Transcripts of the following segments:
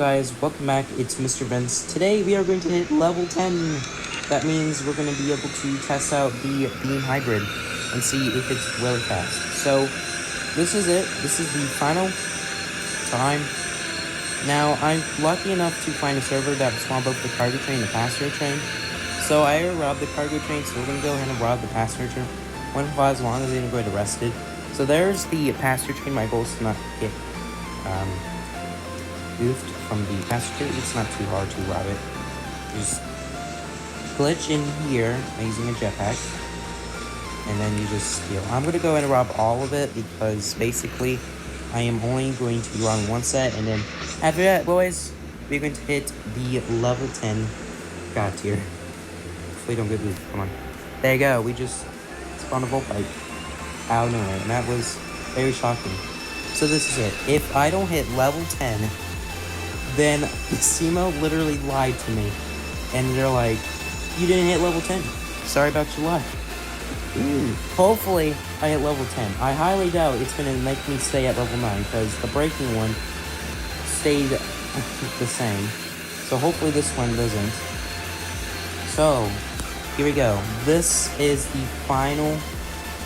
guys, welcome back. It's Mr. Vince. Today we are going to hit level 10. That means we're going to be able to test out the Beam Hybrid and see if it's really fast. So this is it. This is the final time. Now I'm lucky enough to find a server that spawned both the cargo train and the passenger train. So I robbed the cargo train, so we're going to go ahead and rob the passenger train. One for as long as they don't get arrested. So there's the passenger train. My goal is to not get goofed from the passenger. It's not too hard to rob it. Just glitch in here by using a jetpack, and then you just steal. I'm going to go ahead and rob all of it because basically I am only going to be robbing one set, and then after that, boys, we're going to hit the level 10 god tier. Hopefully don't get goofed. Come on. There you go. We just spawned a volt pipe out of nowhere, and that was very shocking. So this is it. If I don't hit level 10, then SEMO literally lied to me. And they're like, you didn't hit level 10. Sorry about your luck. Hopefully, I hit level 10. I highly doubt it's going to make me stay at level 9, because the breaking one stayed the same. So hopefully this one doesn't. So, here we go. This is the final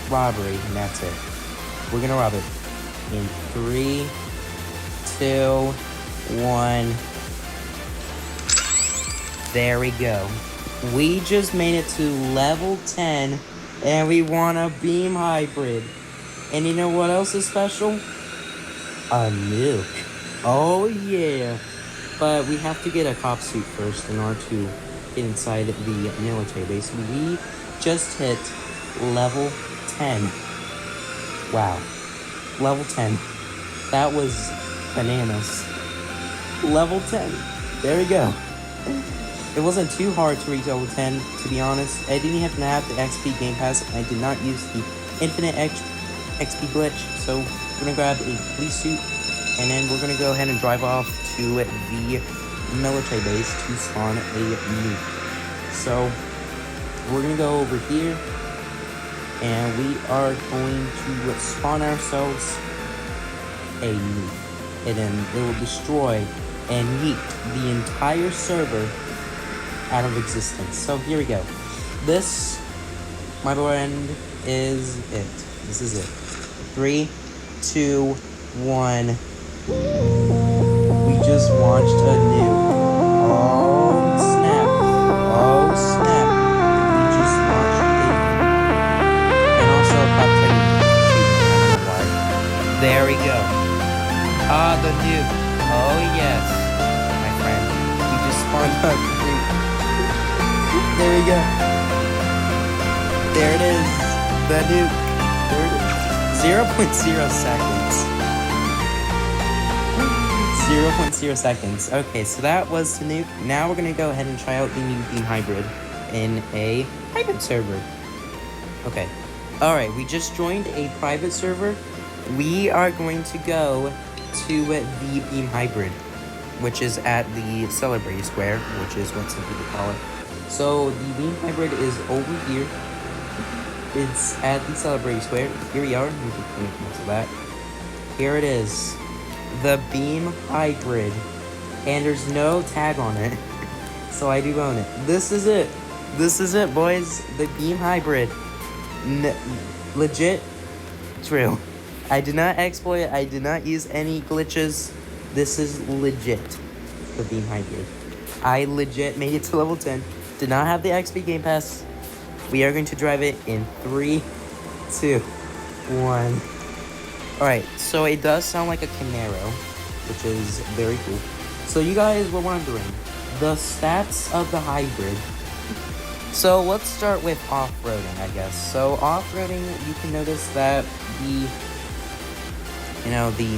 robbery, and that's it. We're going to rob it in 3, 2, 1. There we go. We just made it to level 10, and we won a Beam Hybrid. And you know what else is special? A nuke. Oh yeah. But we have to get a cop suit first in order to get inside the military base. We just hit level 10. Wow. Level 10. That was bananas. Level 10. There we go. It wasn't too hard to reach level 10, to be honest. I didn't have to have the XP Game Pass. I did not use the infinite XP glitch. So we're going to grab a police suit, and then we're going to go ahead and drive off to the military base to spawn a nuke. So we're going to go over here, and we are going to spawn ourselves a nuke. And then it will destroy and yeet the entire server out of existence. So here we go. This, my friend, is it. This is it. 3, 2, 1. We just launched a nuke. Oh snap. Oh snap. We just launched a nuke. And also a cop train. Shoot, I don't know why. There we go. Ah, the nuke. Oh yes, my friend. We just spawned a nuke. There we go. There it is. The nuke. There it is. 0.0 seconds. 0.0 seconds. Okay, so that was the nuke. Now we're going to go ahead and try out the new Beam Hybrid in a private server. Okay. Alright, we just joined a private server. We are going to go to the Beam Hybrid, which is at the Celebrity Square, which is what some people call it. So the Beam Hybrid is over here. It's at the Celebrity Square. Here we are. Let me cancel that. Here it is. The Beam Hybrid. And there's no tag on it. So I do own it. This is it. This is it, boys. The Beam Hybrid. Legit. True. I did not exploit it. I did not use any glitches. This is legit. The Beam Hybrid. I legit made it to level 10. Did not have the XP Game Pass. We are going to drive it in 3, 2, 1. Alright, so it does sound like a Camaro, which is very cool. So you guys were wondering, the stats of the hybrid. So let's start with off-roading, I guess. So off-roading, you can notice that the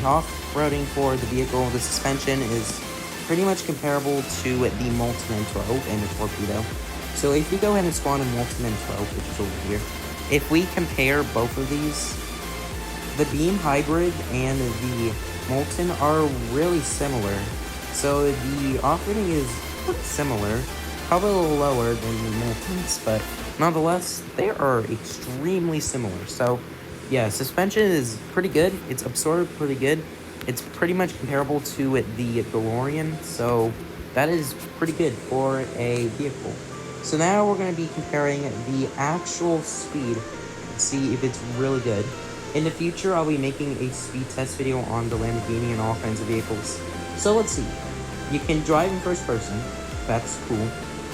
off-roading for the vehicle, the suspension is pretty much comparable to the Molten M12 and the Torpedo. So if we go ahead and spawn a Molten M12, which is over here, if we compare both of these, the Beam Hybrid and the Molten are really similar. So the off-roading is pretty similar, probably a little lower than the Moltens, but nonetheless, they are extremely similar. So yeah, suspension is pretty good. It's absorbed pretty good. It's pretty much comparable to the DeLorean, so that is pretty good for a vehicle. So now we're going to be comparing the actual speed and see if it's really good. In the future, I'll be making a speed test video on the Lamborghini and all kinds of vehicles. So let's see. You can drive in first person. That's cool.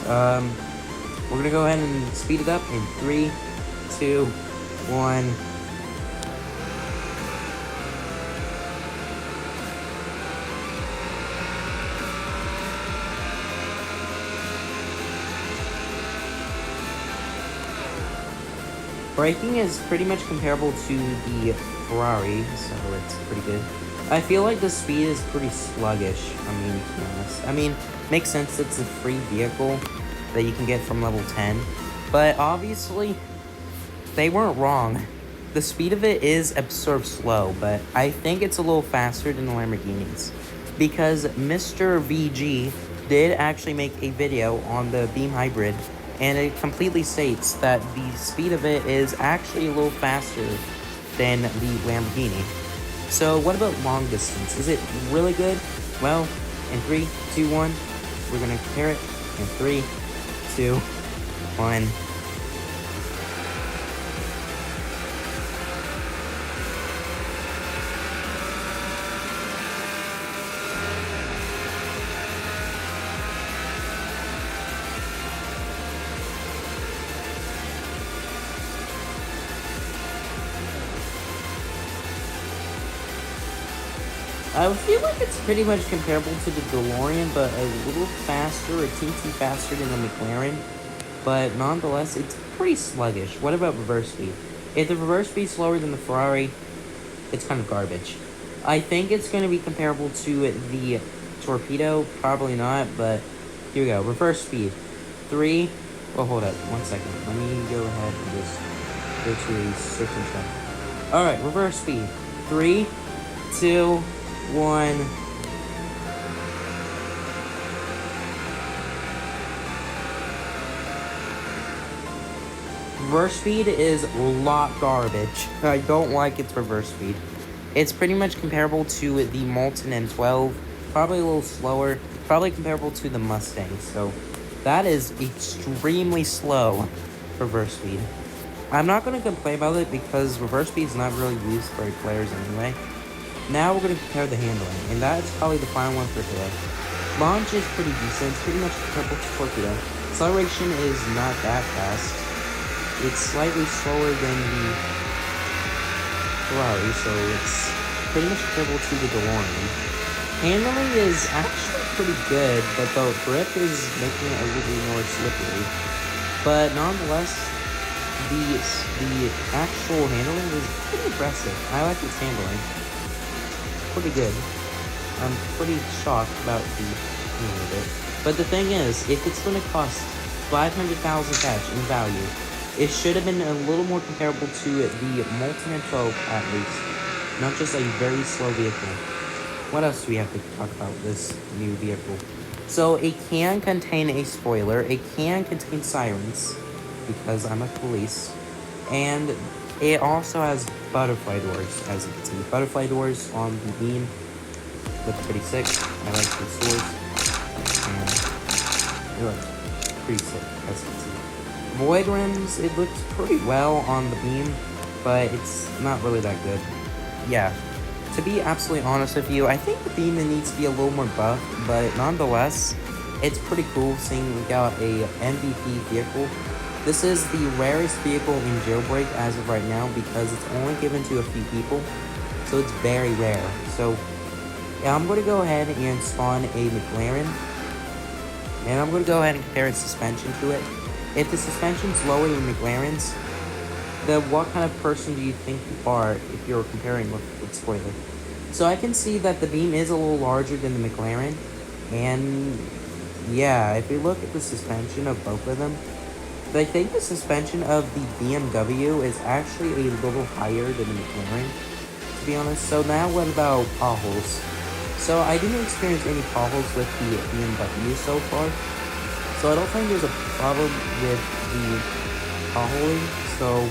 We're going to go ahead and speed it up in 3, 2, 1... Braking is pretty much comparable to the Ferrari, so it's pretty good. I feel like the speed is pretty sluggish, to be honest. Makes sense, it's a free vehicle that you can get from level 10. But obviously, they weren't wrong. The speed of it is absurd slow, but I think it's a little faster than the Lamborghinis. Because Mr. VG did actually make a video on the Beam Hybrid, and it completely states that the speed of it is actually a little faster than the Lamborghini. So what about long distance? Is it really good? Well, in 3, 2, 1, we're gonna compare it in 3, 2, 1. I feel like it's pretty much comparable to the DeLorean, but a little faster, a teensy faster than the McLaren. But nonetheless, it's pretty sluggish. What about reverse speed? If the reverse speed's slower than the Ferrari, it's kind of garbage. I think it's going to be comparable to the Torpedo. Probably not, but here we go. Reverse speed. 3. Well, hold up. 1 second. Let me go ahead and just go to a certain check. Alright, reverse speed. 3, 2, 1. Reverse speed is a lot garbage. I don't like its reverse speed. It's pretty much comparable to the Molten M12. Probably a little slower. Probably comparable to the Mustang. So that is extremely slow reverse speed. I'm not going to complain about it because reverse speed is not really used for players anyway. Now we're going to compare the handling, and that's probably the final one for today. Launch is pretty decent, it's pretty much comparable to Torpedo. Acceleration is not that fast. It's slightly slower than the Ferrari, so it's pretty much comparable to the DeLorean. Handling is actually pretty good, but the grip is making it a little more slippery. But nonetheless, the actual handling is pretty impressive. I like its handling. Pretty good. I'm pretty shocked about the handling of it. But the thing is, if it's going to cost 500,000 cash in value, it should have been a little more comparable to the Molten M12 at least. Not just a very slow vehicle. What else do we have to talk about this new vehicle? So it can contain a spoiler. It can contain sirens, because I'm a police. And it also has butterfly doors, as you can see. Butterfly doors on the beam look pretty sick. I like the doors. And they look pretty sick, as you can see. Void rims, it looks pretty well on the beam, but it's not really that good. Yeah, to be absolutely honest with you, I think the beam needs to be a little more buff, but nonetheless, it's pretty cool seeing we got a MVP vehicle. This is the rarest vehicle in Jailbreak as of right now because it's only given to a few people, so it's very rare. So yeah, I'm going to go ahead and spawn a McLaren, and I'm going to go ahead and compare its suspension to it. If the suspension's lower than McLaren's, then what kind of person do you think you are if you're comparing with spoiler? So I can see that the beam is a little larger than the McLaren, and yeah, if we look at the suspension of both of them, I think the suspension of the BMW is actually a little higher than the McLaren, to be honest. So now what about potholes? So I didn't experience any potholes with the BMW so far. So I don't think there's a problem with the potholing. So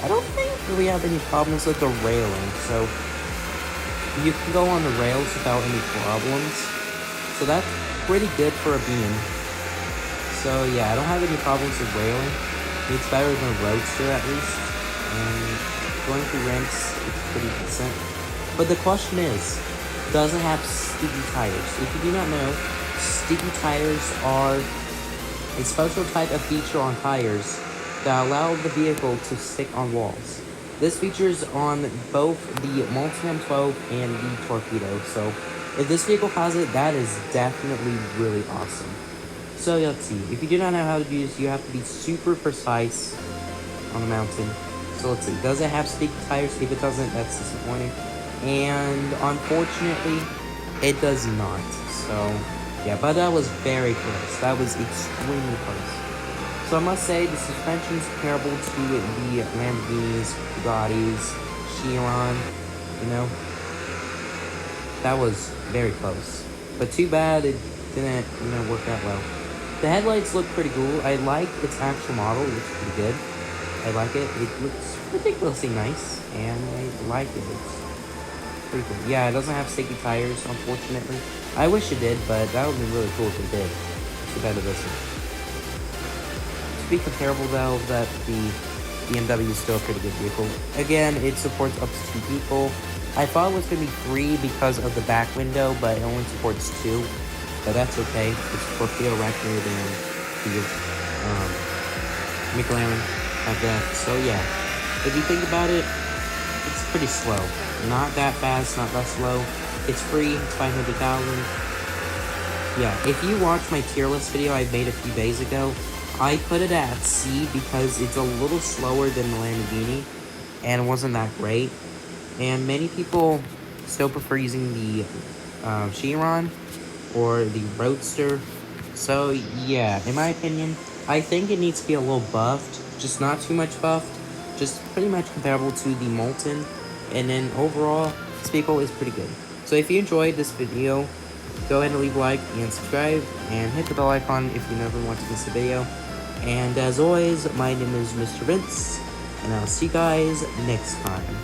I don't think we have any problems with the railing. So you can go on the rails without any problems. So that's pretty good for a beam. So yeah, I don't have any problems with railing. It's better than a roadster at least. And going through ramps, it's pretty decent. But the question is, does it have sticky tires? If you do not know, sticky tires are a special type of feature on tires that allow the vehicle to stick on walls. This features on both the Molten M12 and the Torpedo, so if this vehicle has it, that is definitely really awesome. So let's see, if you do not know how to use, you have to be super precise on the mountain. So let's see, does it have sticky tires? If it doesn't, that's disappointing. And unfortunately, it does not. So yeah, but that was very close. That was extremely close. So I must say the suspension is comparable to the Lamborghinis, Bugattis, Chiron, you know. That was very close. But too bad it didn't, work out well. The headlights look pretty cool. I like its actual model. It looks pretty good. I like it. It looks ridiculously nice. And I like it. It's pretty cool. Yeah, it doesn't have sticky tires, unfortunately. I wish it did, but that would be really cool if it did. Too bad it doesn't. To be comparable though, that the BMW is still a pretty good vehicle. Again, it supports up to 2 people. I thought it was going to be 3 because of the back window, but it only supports 2. But that's okay. It's for Theo Record and the McLaren have that. So yeah, if you think about it, it's pretty slow. Not that fast, not that slow. It's free, it's 500,000. Yeah, if you watch my tier list video I made a few days ago, I put it at C because it's a little slower than the Lamborghini, and it wasn't that great. And many people still prefer using the Chiron or the Roadster. So yeah, in my opinion, I think it needs to be a little buffed, just not too much buffed, just pretty much comparable to the Molten. And then overall, this vehicle is pretty good. So if you enjoyed this video, go ahead and leave a like and subscribe, and hit the bell icon if you never want to miss a video. And as always, my name is Mr. Vince, and I'll see you guys next time.